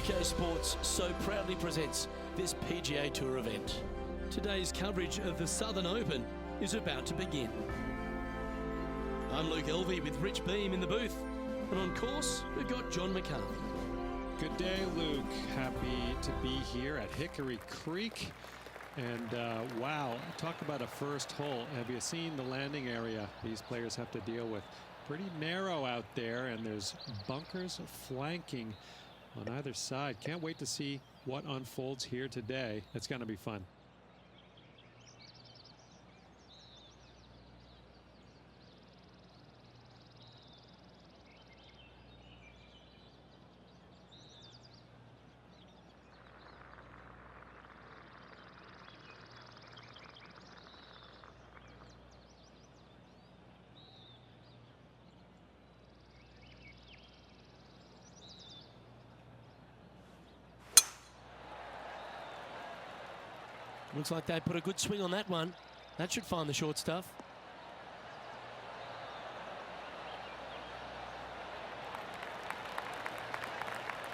UK Sports so proudly presents this PGA Tour event. Today's coverage of the Southern Open is about to begin. I'm Luke Elvey with Rich Beam in the booth, and on course we've got John McCarthy. Good day, Luke. Happy to be here at Hickory Creek. And wow, talk about a first hole. Have you seen the landing area these players have to deal with? Pretty narrow out there, and there's bunkers flanking on either side. Can't wait to see what unfolds here today. It's going to be fun. Looks like they put a good swing on that one. That should find the short stuff.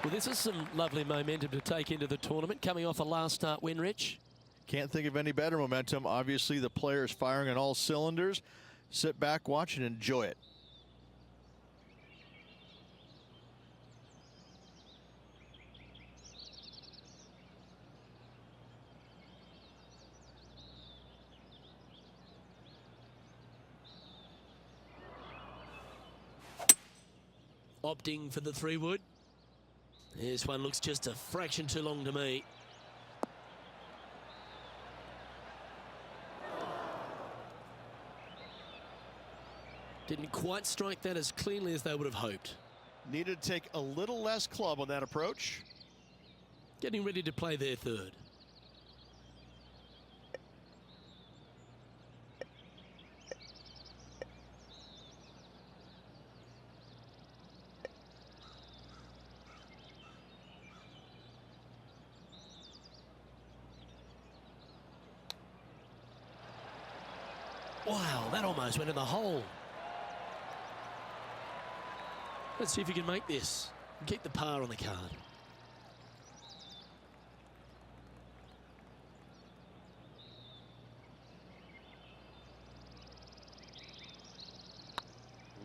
Well, this is some lovely momentum to take into the tournament, coming off a last start win, Rich. Can't think of any better momentum. Obviously, the players firing on all cylinders. Sit back, watch, and enjoy it. Opting for the 3-wood. This one looks just a fraction too long to me. Didn't quite strike that as cleanly as they would have hoped. Needed to take a little less club on that approach. Getting ready to play their third. Wow, that almost went in the hole. Let's see if you can make this and keep the par on the card.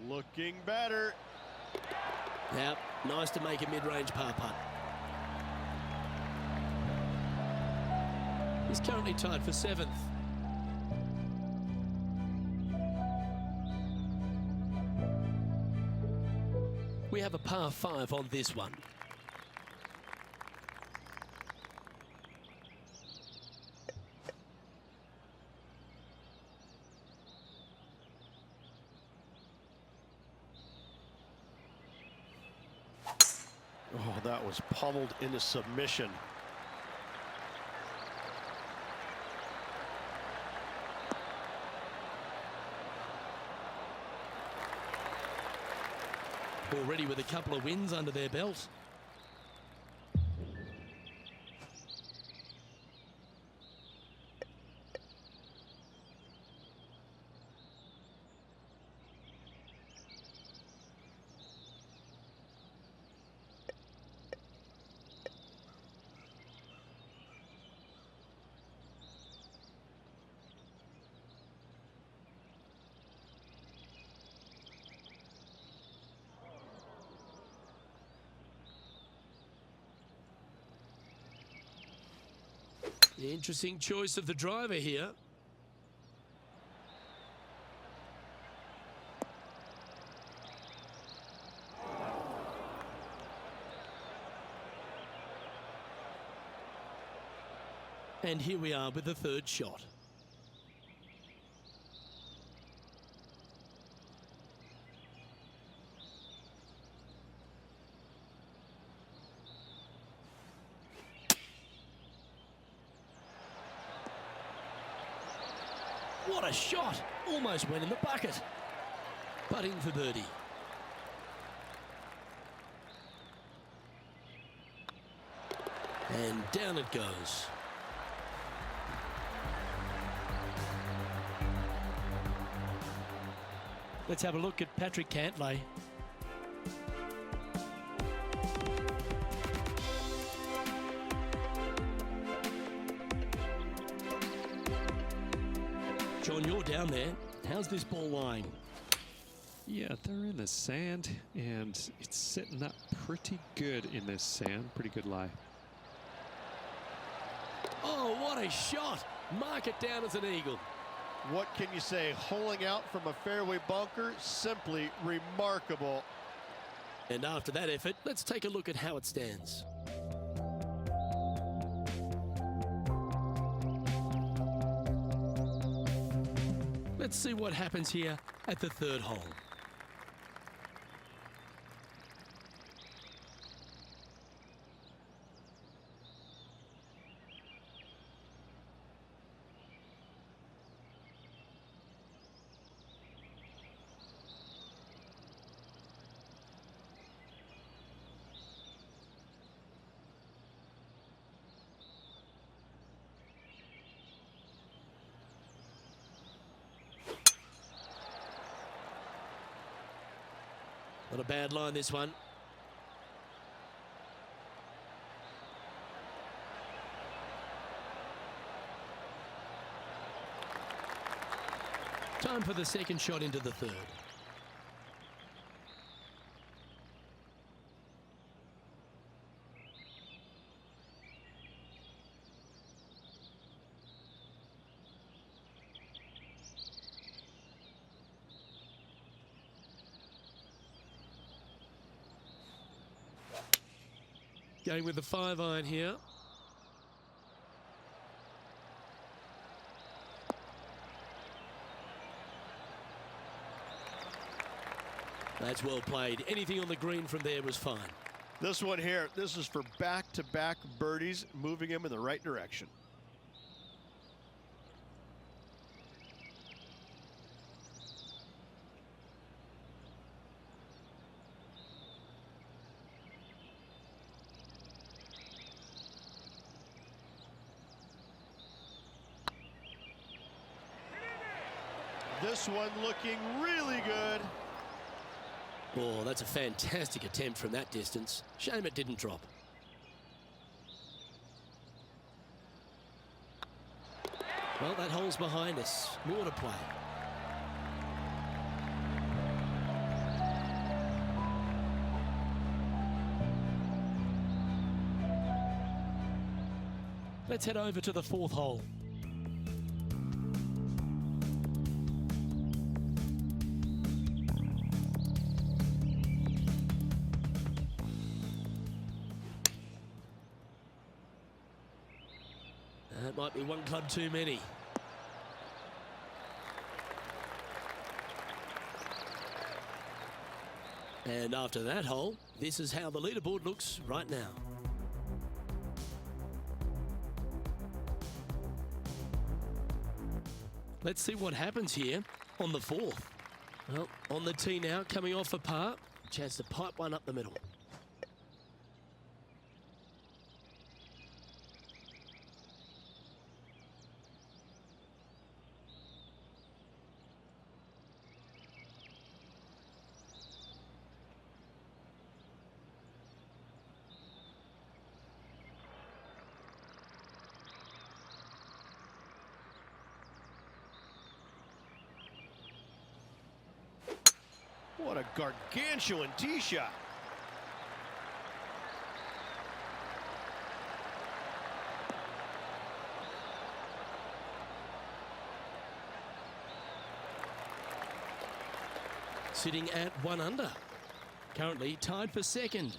Looking better. Yep, nice to make a mid-range par putt. He's currently tied for 7th. We have a par 5 on this one. Oh, that was pummeled into submission. Already with a couple of wins under their belt. The interesting choice of the driver here. And here we are with the third shot. What a shot! Almost went in the bucket. Putting for birdie. And down it goes. Let's have a look at Patrick Cantlay. John, you're down there. How's this ball lying? Yeah, they're in the sand, and it's sitting up pretty good in this sand. Pretty good lie. Oh, what a shot. Mark it down as an eagle. What can you say? Holing out from a fairway bunker, simply remarkable. And after that effort, let's take a look at how it stands. Let's see what happens here at the third hole. Not a bad line, this one. Time for the second shot into the third. Going with the 5-iron here. That's well played. Anything on the green from there was fine. This one here, this is for back-to-back birdies, moving him in the right direction. This one looking really good. Oh, that's a fantastic attempt from that distance. Shame it didn't drop. Well, that hole's behind us. More to play. Let's head over to the fourth hole. That might be one club too many. And after that hole, this is how the leaderboard looks right now. Let's see what happens here on the fourth. Well, on the tee now, coming off a par. Chance to pipe one up the middle. What a gargantuan tee shot. Sitting at 1 under. Currently tied for second.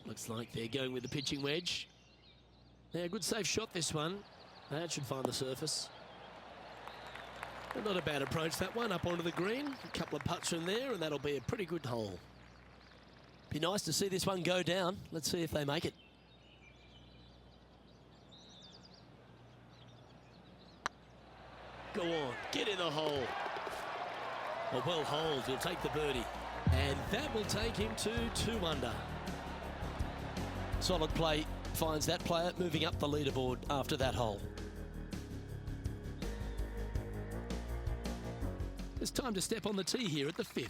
Looks like they're going with the pitching wedge. Yeah, good safe shot this one. That should find the surface. But not a bad approach, that one, up onto the green. A couple of putts from there, and that'll be a pretty good hole. Be nice to see this one go down. Let's see if they make it. Go on, get in the hole. A well holed, he'll take the birdie. And that will take him to 2 under. Solid play finds that player moving up the leaderboard after that hole. It's time to step on the tee here at the 5th.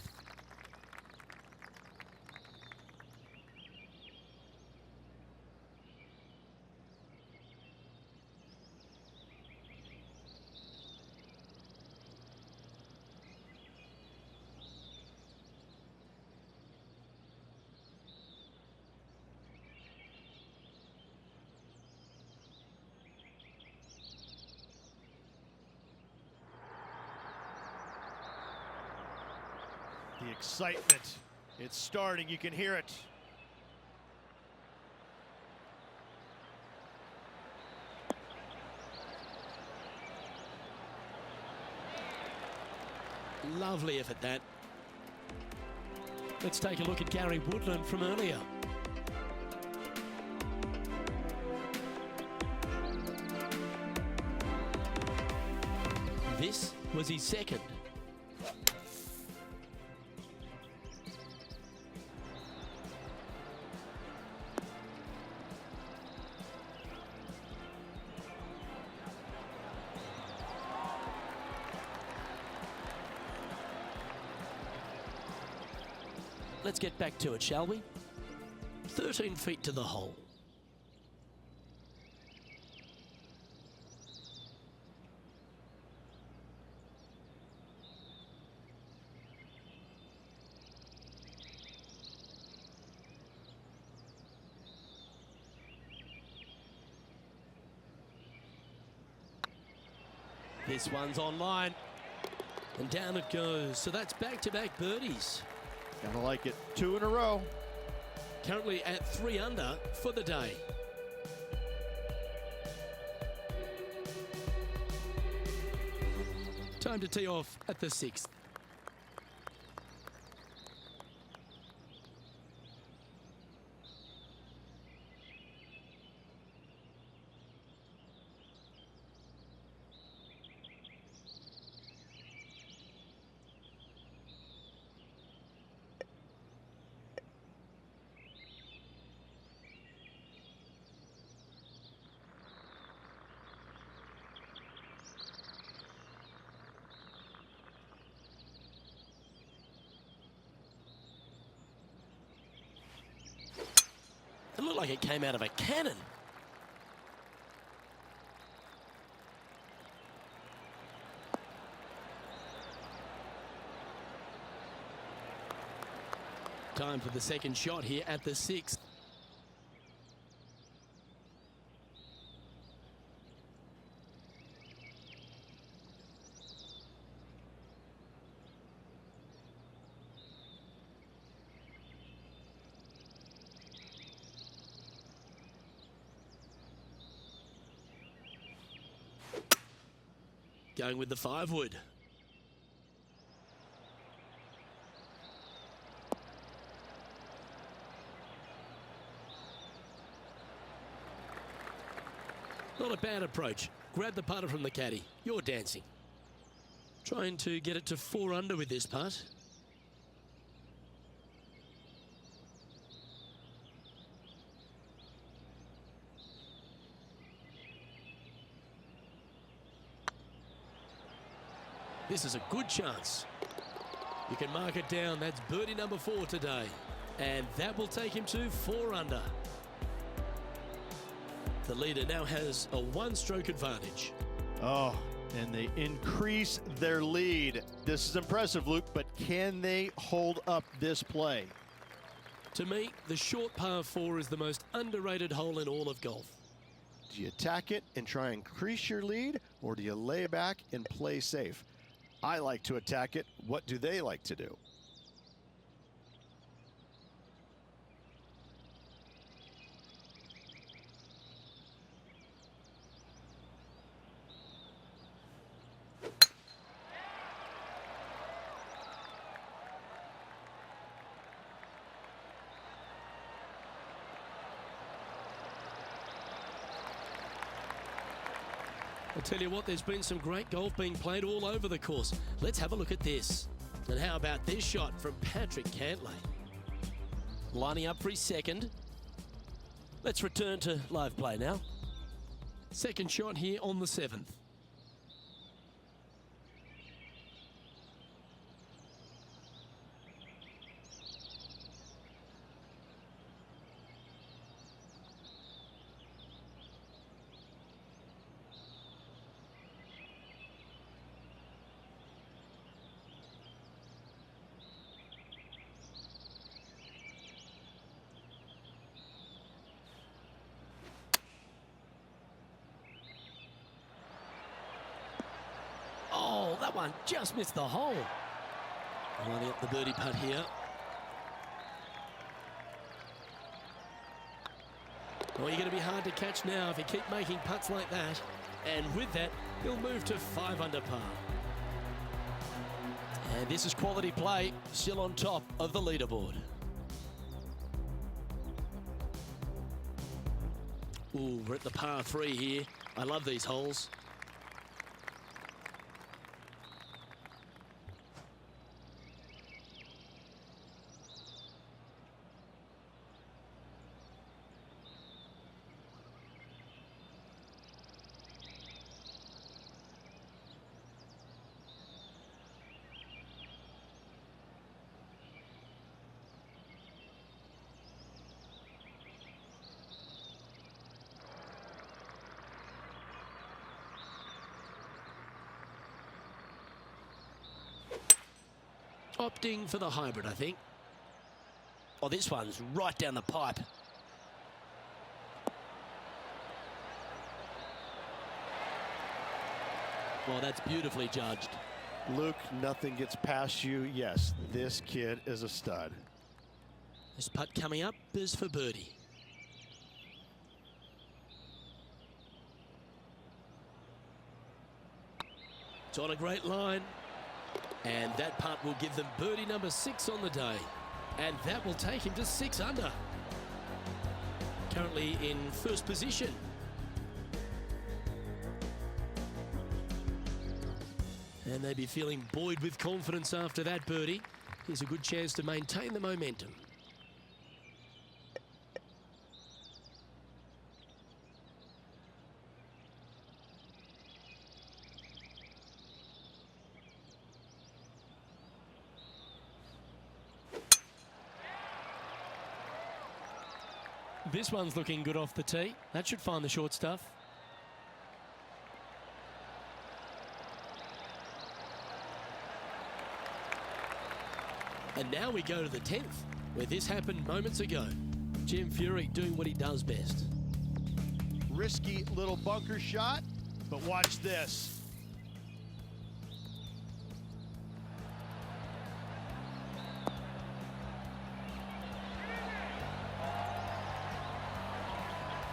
The excitement, it's starting, you can hear it. Lovely effort, that. Let's take a look at Gary Woodland from earlier. This was his second. Let's get back to it, shall we? 13 feet to the hole. This one's online. And down it goes. So that's back-to-back birdies. Gotta like it. 2 in a row. Currently at 3 under for the day. Time to tee off at the 6th. It looked like it came out of a cannon. Time for the second shot here at the 6th. Going with the 5-wood. Not a bad approach. Grab the putter from the caddy. You're dancing. Trying to get it to 4 under with this putt. This is a good chance. You can mark it down. That's birdie number 4 today. And that will take him to 4 under. The leader now has a 1-stroke advantage. Oh, and they increase their lead. This is impressive, Luke, but can they hold up this play? To me, the short par 4 is the most underrated hole in all of golf. Do you attack it and try and increase your lead, or do you lay back and play safe? I like to attack it. What do they like to do? I'll tell you what, there's been some great golf being played all over the course. Let's have a look at this. And how about this shot from Patrick Cantlay? Lining up for his second. Let's return to live play now. Second shot here on the 7th. Oh, that one just missed the hole. Lining up the birdie putt here. Well, you're going to be hard to catch now if you keep making putts like that. And with that, he'll move to 5 under par. And this is quality play, still on top of the leaderboard. Ooh, we're at the par 3 here. I love these holes. Opting for the hybrid, I think. Oh, this one's right down the pipe. Well, that's beautifully judged. Luke, nothing gets past you. Yes, this kid is a stud. This putt coming up is for birdie. It's on a great line. And that putt will give them birdie number 6 on the day. And that will take him to 6 under. Currently in first position. And they'd be feeling buoyed with confidence after that birdie. Here's a good chance to maintain the momentum. This one's looking good off the tee. That should find the short stuff. And now we go to the 10th, where this happened moments ago. Jim Fury doing what he does best. Risky little bunker shot, but watch this.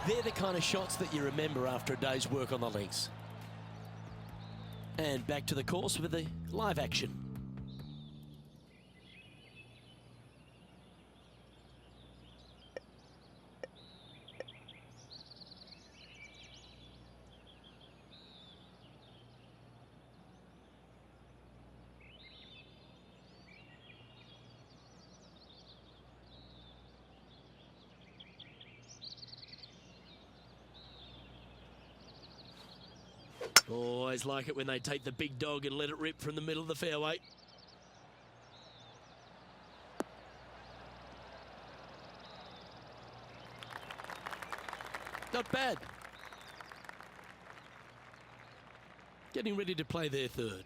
They're the kind of shots that you remember after a day's work on the links. And back to the course with the live action. Always like it when they take the big dog and let it rip from the middle of the fairway. Not bad. Getting ready to play their third.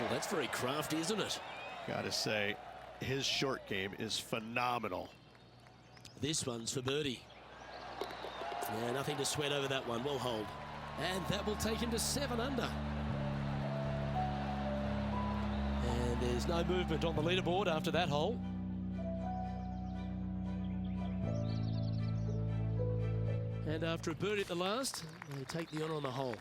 Well, that's very crafty, isn't it? Gotta say, his short game is phenomenal. This one's for birdie. Yeah, nothing to sweat over that one. We'll hold. And that will take him to 7 under. And there's no movement on the leaderboard after that hole. And after a birdie at the last, they take the honour on the hole.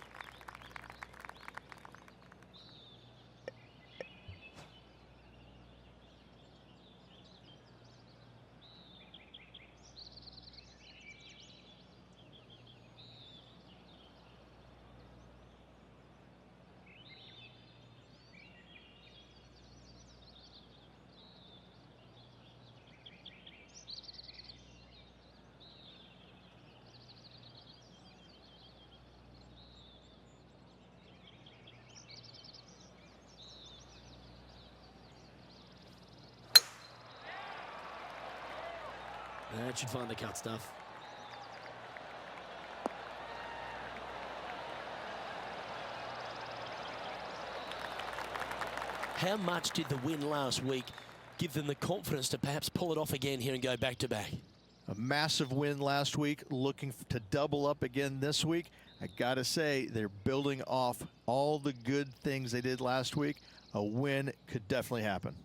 That should find the cut stuff. How much did the win last week give them the confidence to perhaps pull it off again here and go back-to-back? A massive win last week, looking to double up again this week. I gotta say, they're building off all the good things they did last week. A win could definitely happen.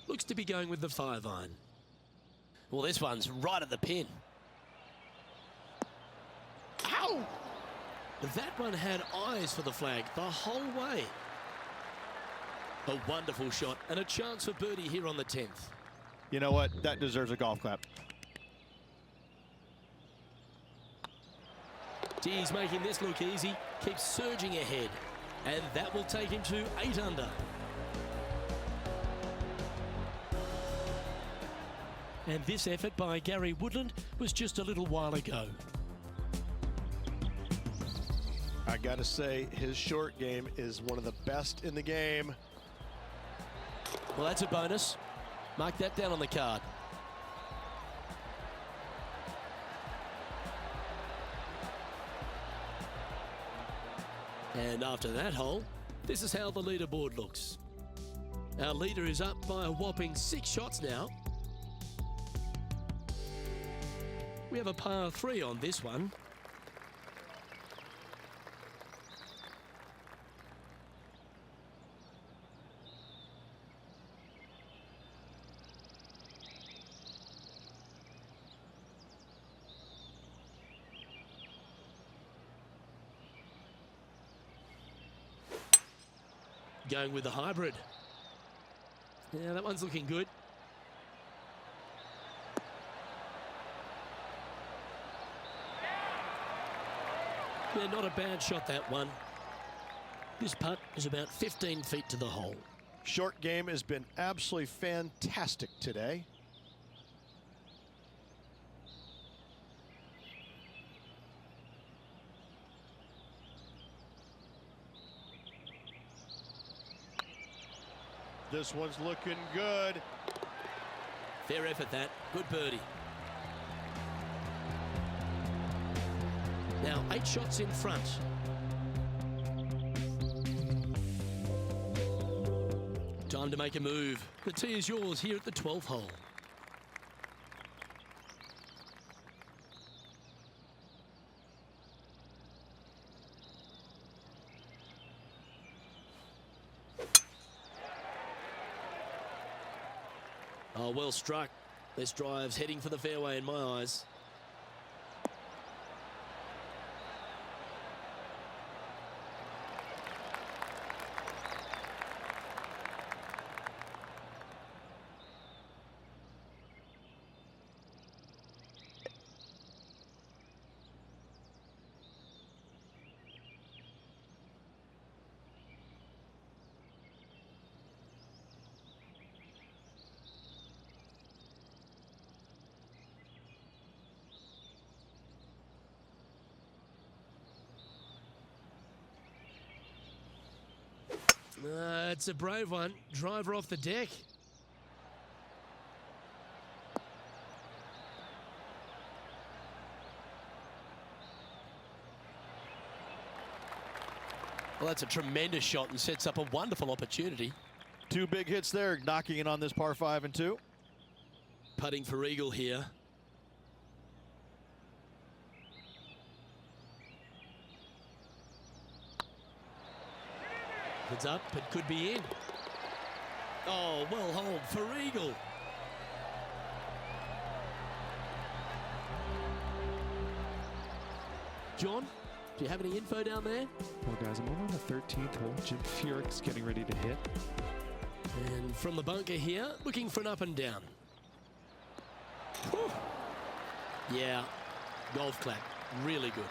Looks to be going with the 5-iron. Well, this one's right at the pin. Ow! That one had eyes for the flag the whole way. A wonderful shot and a chance for birdie here on the 10th. You know what? That deserves a golf clap. He's making this look easy. Keeps surging ahead. And that will take him to 8 under. And this effort by Gary Woodland was just a little while ago. I gotta say, his short game is one of the best in the game. Well, that's a bonus. Mark that down on the card. And after that hole, this is how the leaderboard looks. Our leader is up by a whopping 6 shots now. We have a par 3 on this one. Going with the hybrid. Yeah, that one's looking good. Yeah, not a bad shot, that one. This putt is about 15 feet to the hole. Short game has been absolutely fantastic today. This one's looking good. Fair effort, that. Good birdie. Now 8 shots in front. Time to make a move. The tee is yours here at the 12th hole. Oh, well struck. This drive's heading for the fairway in my eyes. It's a brave one. Driver off the deck. Well, that's a tremendous shot and sets up a wonderful opportunity. 2 big hits there, knocking it on this par 5 and 2. Putting for eagle here. It's up, it could be in. Oh, well holed for eagle. John, do you have any info down there? Well, guys, I'm over on the 13th hole. Jim Furyk's getting ready to hit. And from the bunker here, looking for an up and down. Whew. Yeah, golf clap, really good.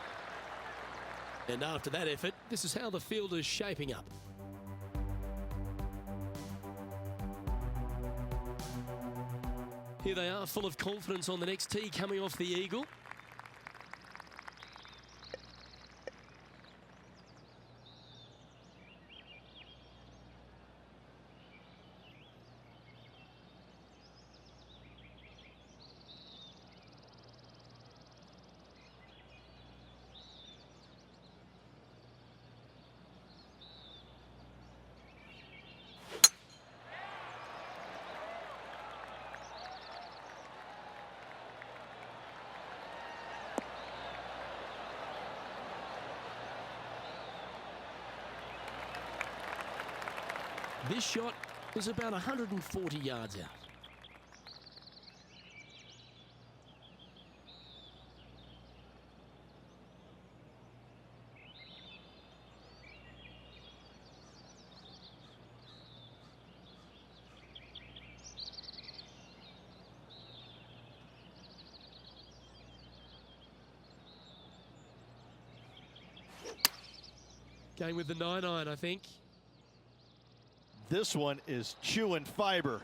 And after that effort, this is how the field is shaping up. Here they are, full of confidence on the next tee, coming off the eagle. This shot is about 140 yards out. Going with the 9-iron, I think. This one is chewing fiber.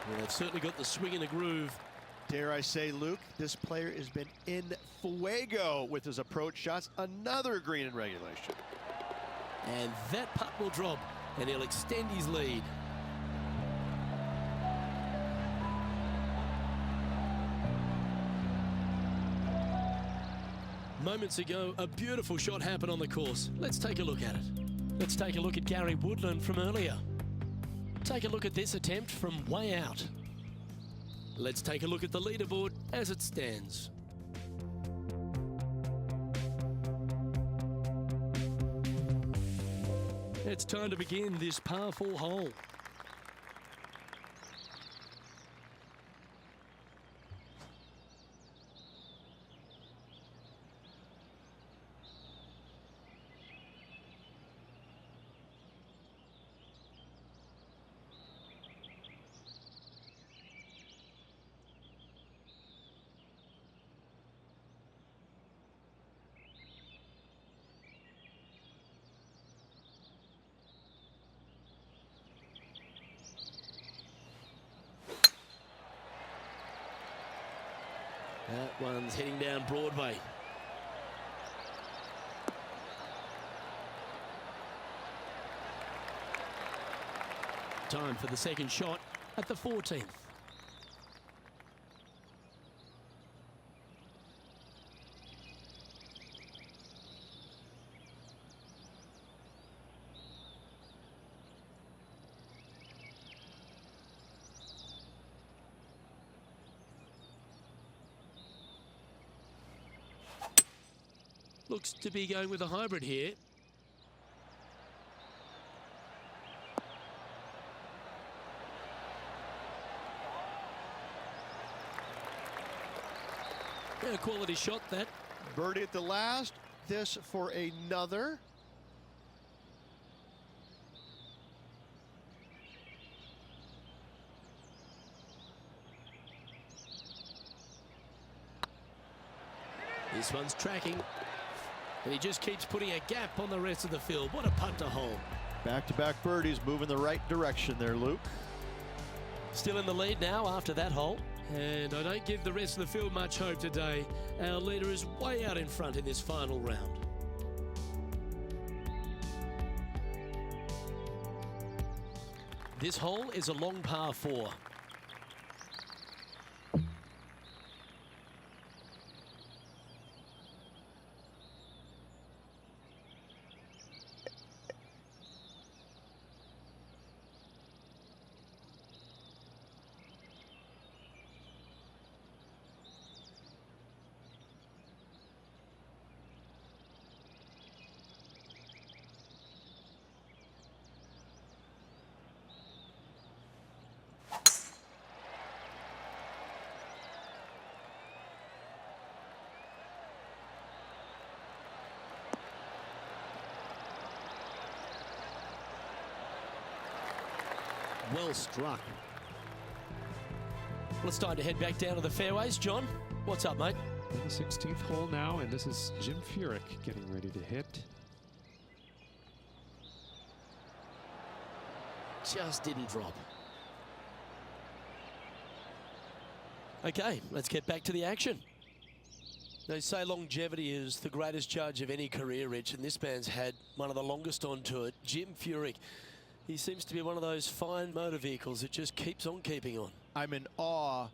Well, they've certainly got the swing and the groove. Dare I say, Luke, this player has been in fuego with his approach shots. Another green in regulation. And that putt will drop, and he'll extend his lead. Moments ago, a beautiful shot happened on the course. Let's take a look at it. Let's take a look at Gary Woodland from earlier. Take a look at this attempt from way out. Let's take a look at the leaderboard as it stands. It's time to begin this par 4 hole. That one's heading down Broadway. Time for the second shot at the 14th. Looks to be going with a hybrid here. A quality shot, that. Birdie at the last. This for another. This one's tracking. And he just keeps putting a gap on the rest of the field. What a putt to hole. Back-to-back birdies, moving the right direction there, Luke. Still in the lead now after that hole. And I don't give the rest of the field much hope today. Our leader is way out in front in this final round. This hole is a long par 4. Well struck. Well, it's time to head back down to the fairways. John, what's up, mate? The 16th hole now, and this is Jim Furyk getting ready to hit. Just didn't drop. Okay, let's get back to the action. They say longevity is the greatest judge of any career, Rich, and this man's had one of the longest on tour. Jim Furyk. He seems to be one of those fine motor vehicles that just keeps on keeping on. I'm in awe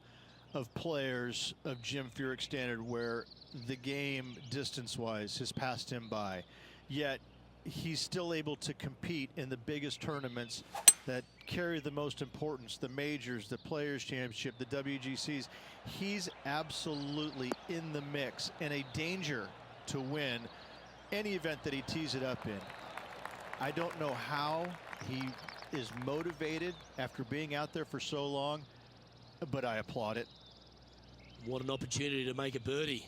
of players of Jim Furyk's standard where the game distance-wise has passed him by. Yet he's still able to compete in the biggest tournaments that carry the most importance, the majors, the Players Championship, the WGCs. He's absolutely in the mix and a danger to win any event that he tees it up in. I don't know how he is motivated after being out there for so long, but I applaud it. What an opportunity to make a birdie.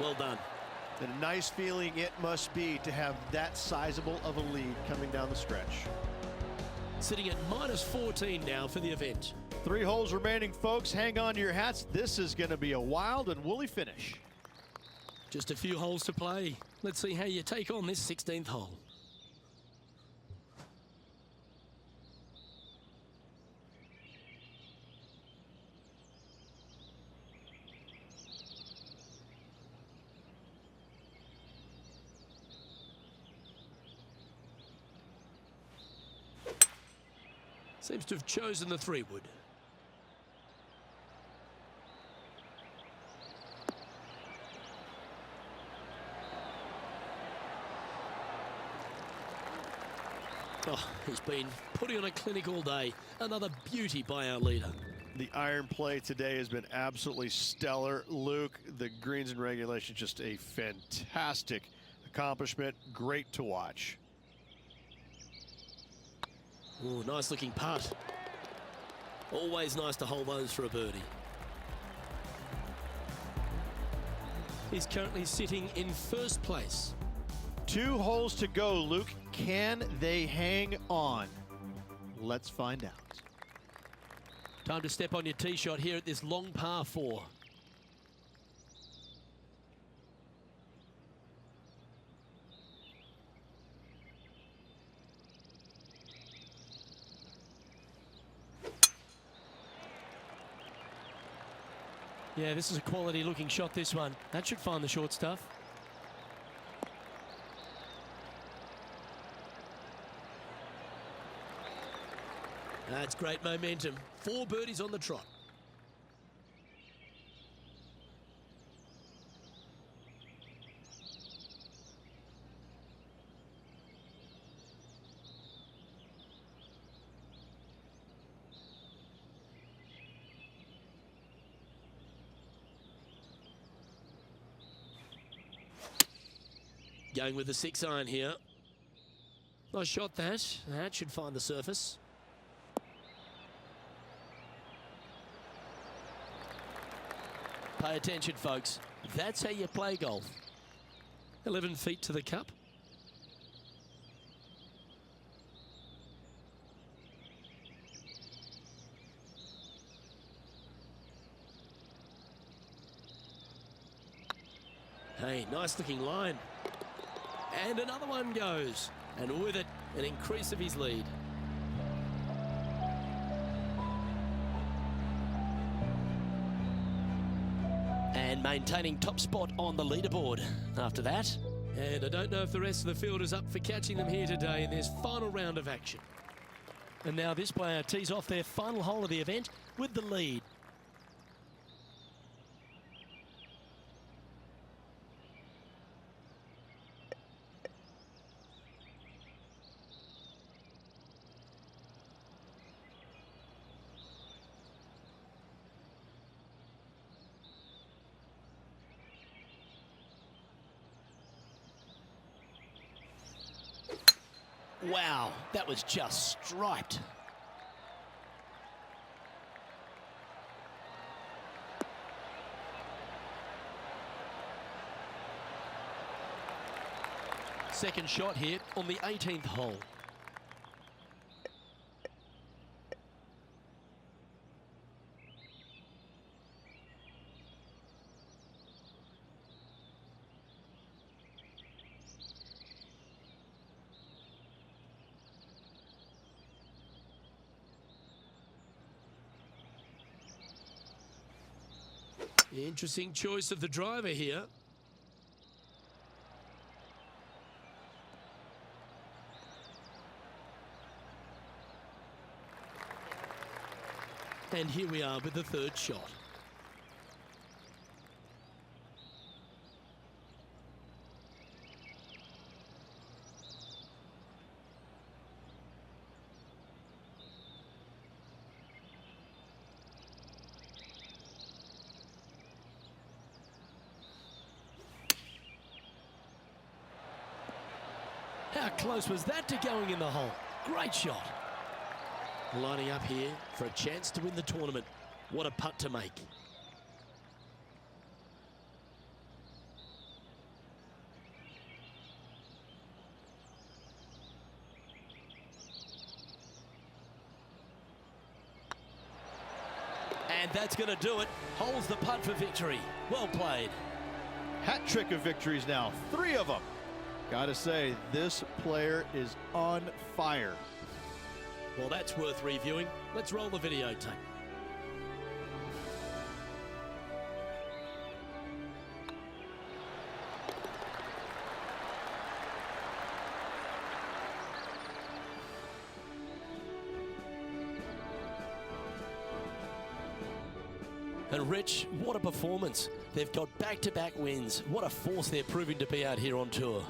Well done. And a nice feeling it must be to have that sizable of a lead coming down the stretch. Sitting at -14 now for the event. 3 holes remaining, folks. Hang on to your hats. This is going to be a wild and woolly finish. Just a few holes to play. Let's see how you take on this 16th hole. Seems to have chosen the 3-wood. Oh, he's been putting on a clinic all day. Another beauty by our leader. The iron play today has been absolutely stellar. Luke, the greens and regulation, just a fantastic accomplishment. Great to watch. Oh, nice looking putt. Always nice to hold those for a birdie. He's currently sitting in first place. 2 holes to go, Luke. Can they hang on? Let's find out. Time to step on your tee shot here at this long par 4. Yeah, this is a quality looking shot, this one. That should find the short stuff. That's great momentum. 4 birdies on the trot. Going with the 6-iron here. Nice shot that. That should find the surface. Pay attention, folks. That's how you play golf. 11 feet to the cup. Hey, nice looking line. And another one goes. And with it, an increase of his lead. And maintaining top spot on the leaderboard after that. And I don't know if the rest of the field is up for catching them here today in this final round of action. And now this player tees off their final hole of the event with the lead. Wow, that was just striped. Second shot here on the 18th hole. Interesting choice of the driver here. And here we are with the third shot. close was that to going in the hole? Great shot. Lining up here for a chance to win the tournament. What a putt to make. And that's going to do it. Holds the putt for victory. Well played. Hat trick of victories now, 3 of them. Gotta say, this player is on fire. Well, that's worth reviewing. Let's roll the videotape. And Rich, what a performance. They've got back-to-back wins. What a force they're proving to be out here on tour.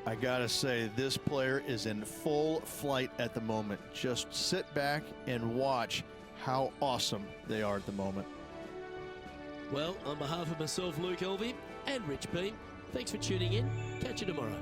I gotta say, this player is in full flight at the moment. Just sit back and watch how awesome they are at the moment. Well, on behalf of myself, Luke Elvey, and Rich Beam, thanks for tuning in. Catch you tomorrow.